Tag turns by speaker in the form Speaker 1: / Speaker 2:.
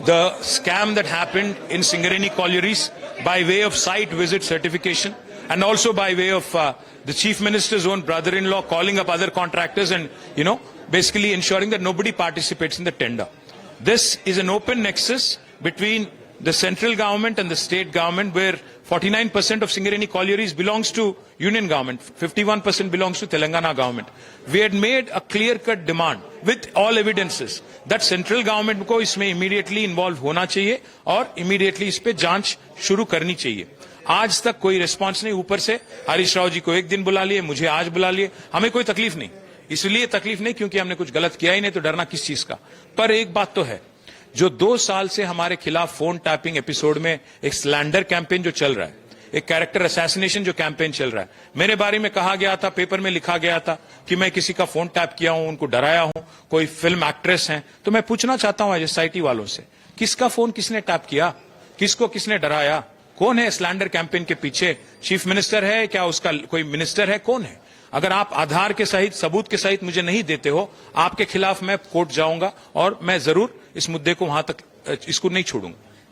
Speaker 1: the scam that happened in Singareni Collieries by way of site visit certification and also by way of the Chief Minister's own brother-in-law calling up other contractors and, basically ensuring that nobody participates in the tender. This is an open nexus between the central government and the state government, where 49% of Singareni Collieries belongs to union government, 51% belongs to Telangana government. We had made a clear-cut demand with all evidences that central government को इसमें immediately involve होना चाहिए और immediately इस पे जांच शुरू करनी चाहिए. आज तक कोई रिस्पांस नहीं. ऊपर से हरीश राव जी को एक दिन बुला लिए, मुझे आज बुला लिए. हमें कोई तकलीफ नहीं, इसलिए तकलीफ नहीं क्योंकि हमने कुछ गलत किया ही नहीं, तो डरना किस चीज का. पर एक बात तो है, जो 2 साल से हमारे खिलाफ फोन टैपिंग एपिसोड में एक स्लैंडर कैंपेन जो चल रहा है, एक कैरेक्टर असैसिनेशन जो कैंपेन चल रहा है, मेरे बारे में कहा गया था, पेपर में लिखा गया था कि मैं किसी का फोन टैप किया हूं, उनको डराया हूं, कोई फिल्म एक्ट्रेस हैं. तो मैं पूछना चाहता हूं एसआईटी वालों से, किसका फोन किसने टैप किया, किसको किसने डराया, कौन है स्लैंडर कैंपेन के पीछे? चीफ मिनिस्टर है क्या, उसका कोई मिनिस्टर है, कौन है? अगर आप आधार के सहित, सबूत के सहित मुझे नहीं देते हो, आपके खिलाफ मैं कोर्ट जाऊंगा और मैं जरूर इस मुद्दे को वहां तक इसको नहीं छोड़ूंगा.